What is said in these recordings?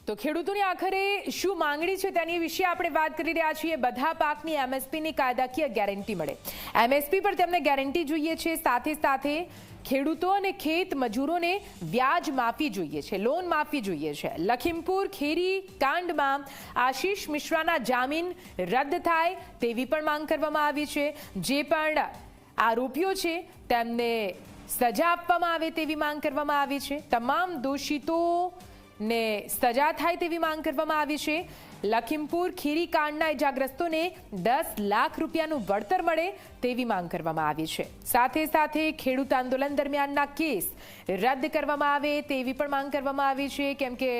તો ખેડૂતોની આખરે શું માંગણી છે તેની વિશે આપણે વાત કરી રહ્યા છીએ। બધા પાકની એમએસપીની કાયદાકીય ગેરંટી મળે, એમએસપી પર તેમને ગેરંટી જોઈએ છે। સાથે સાથે ખેડૂતો અને ખેત મજૂરોને વ્યાજ માફી જોઈએ છે, લોન માફી જોઈએ છે। લખીમપુર ખેરી કાંડમાં આશીષ મિશ્રાના જામીન રદ થાય તેવી પણ માંગ કરવામાં આવી છે। જે પણ આરોપીઓ છે તેમને સજા આપવામાં આવે તેવી માંગ કરવામાં આવી છે। તમામ દોષિતો ને સજા થાય તેવી માંગ કરવામાં આવી છે। લખીમપુર ખીરી કાંડના ઇજાગ્રસ્તોને 10 લાખ રૂપિયાનું વળતર મળે તેવી માંગ કરવામાં આવી છે। સાથે સાથે ખેડૂત આંદોલન દરમિયાનના કેસ રદ કરવામાં આવે તેવી પણ માંગ કરવામાં આવી છે, કેમ કે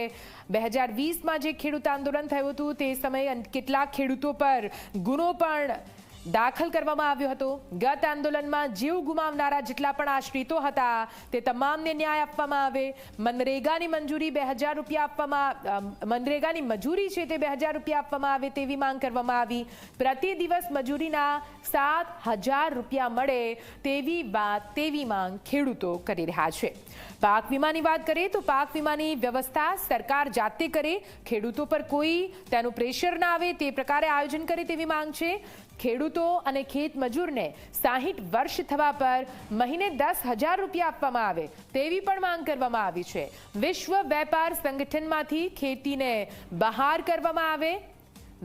2020માં જે ખેડૂત આંદોલન થયું હતું તે સમયે કેટલાક ખેડૂતો પર ગુનો પણ દાખલ કરવામાં આવ્યો હતો। ગત આંદોલનમાં જીવ ગુમાવનારા જેટલા પણ આશ્રિતો હતા તે તમામને ન્યાય આપવામાં આવે। મનરેગાની મંજૂરી 2000 રૂપિયા આપવામાં, મનરેગાની મજૂરી છે તે 2000 રૂપિયા આપવામાં આવે તેવી માંગ કરવામાં આવી। પ્રતિ દિવસ મજૂરીના 7000 રૂપિયા મળે તેવી માંગ ખેડૂતો કરી રહ્યા છે। પાક વીમાની વાત કરીએ તો પાક વીમાની વ્યવસ્થા સરકાર જાતે કરે, ખેડૂતો પર કોઈ તેનું પ્રેશર ના આવે તે પ્રકારે આયોજન કરે તેવી માંગ છે। ખેડૂતો અને ખેત મજૂરને 60 વર્ષ થવા પર મહિને 10,000 રૂપિયા આપવામાં આવે તેવી પણ માંગ કરવામાં આવી છે। વિશ્વ વેપાર સંગઠનમાંથી ખેતીને બહાર કરવામાં આવે,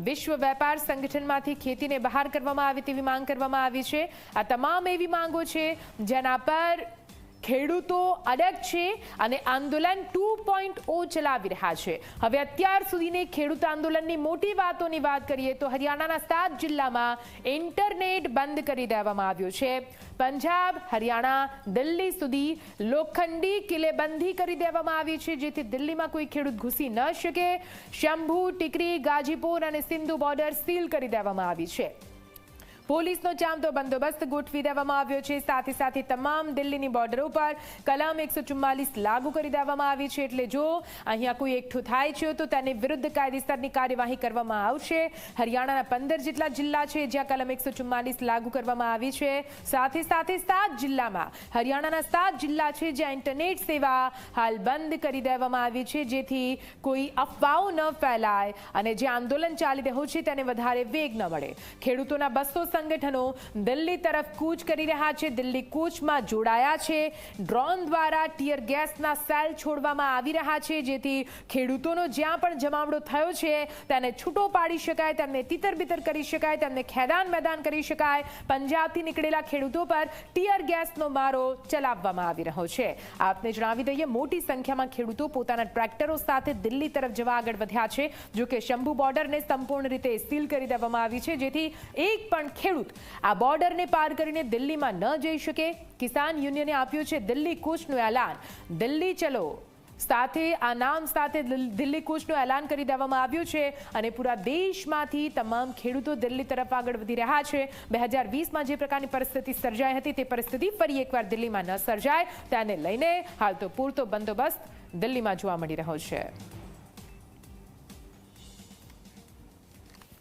વિશ્વ વેપાર સંગઠનમાંથી ખેતીને બહાર કરવામાં આવે તેવી માંગ કરવામાં આવી છે। આ તમામ એવી માંગો છે જેના પર ખેડૂતો અડગ છે અને આંદોલન 2.0 ચલાવી રહ્યા છે। હવે અત્યાર સુધીની ખેડૂત આંદોલનની મોટી વાતોની વાત કરીએ તો હરિયાણાના 7 જિલ્લામાં ઇન્ટરનેટ બંધ કરી દેવામાં આવ્યું છે। પંજાબ, હરિયાણા, દિલ્હી સુધી લોખંડી કિલ્લેબંધી કરી દેવામાં આવી છે, જેથી દિલ્હીમાં કોઈ ખેડૂત ઘૂસી ન શકે। શંભુ, ટીકરી, ગાજીપુર અને સિંધુ બોર્ડર સીલ કરી દેવામાં આવી છે। પોલીસનો ચાંપતો બંદોબસ્ત ગોઠવી દેવામાં આવ્યો છે। સાથે સાથે તમામ દિલ્હીની બોર્ડરો પર કલમ 144 લાગુ કરી દેવામાં આવી છે, એટલે જો અહીંયા કોઈ એકઠું થાય છે તો તેની વિરુદ્ધ કાયદેસરની કાર્યવાહી કરવામાં આવશે। હરિયાણાના 15 જેટલા જિલ્લા છે જ્યાં કલમ 144 લાગુ કરવામાં આવી છે। સાથે સાથે 7 જિલ્લામાં હરિયાણાના 7 જિલ્લા છે જ્યાં ઇન્ટરનેટ સેવા હાલ બંધ કરી દેવામાં આવી છે, જેથી કોઈ અફવાઓ ન ફેલાય અને જે આંદોલન ચાલી રહ્યું છે તેને વધારે વેગ ન મળે। ખેડૂતોના 200 સંગઠનો દિલ્હી તરફ કૂચ કરી રહ્યા છે, દિલ્હી કૂચમાં જોડાયા છે। ડ્રોન દ્વારા ટીયર ગેસના સેલ છોડવામાં આવી રહ્યા છે, જેથી ખેડૂતોનો જ્યાં પણ જમાવડો થયો છે તેને છૂટો પાડી શકાય, તેમને તિતર-બિતર કરી શકાય, તેમને ખેદાન મેદાન કરી શકાય। પંજાબથી નીકળેલા ખેડૂતો પર ટીયર ગેસનો મારો ચલાવવામાં આવી રહ્યો છે। આપને જણાવી દઈએ, મોટી સંખ્યામાં ખેડૂતો પોતાના ટ્રેક્ટરો સાથે દિલ્હી તરફ જવા આગળ વધ્યા છે। જો કે શંભુ બોર્ડરને સંપૂર્ણ રીતે સીલ કરી દેવામાં આવી છે, જેથી એક પણ ખેડૂત આ બોર્ડરને પાર કરીને દિલ્હીમાં ન જઈ શકે। કિસાન યુનિયને આપ્યું છે દિલ્હી કૂચનું એલાન, દિલ્હી ચલો સાથે આ નામ સાથે દિલ્હી કૂચનું એલાન કરી દેવામાં આવ્યું છે અને પૂરા દેશમાંથી તમામ ખેડૂતો દિલ્હી તરફ આગળ વધી રહ્યા છે। 2020માં જે પ્રકારની પરિસ્થિતિ સર્જાઈ હતી તે પરિસ્થિતિ ફરી એકવાર દિલ્હીમાં ન સર્જાય તેને લઈને હાલ તો પૂરતો બંદોબસ્ત દિલ્હીમાં જોવા મળી રહ્યો છે।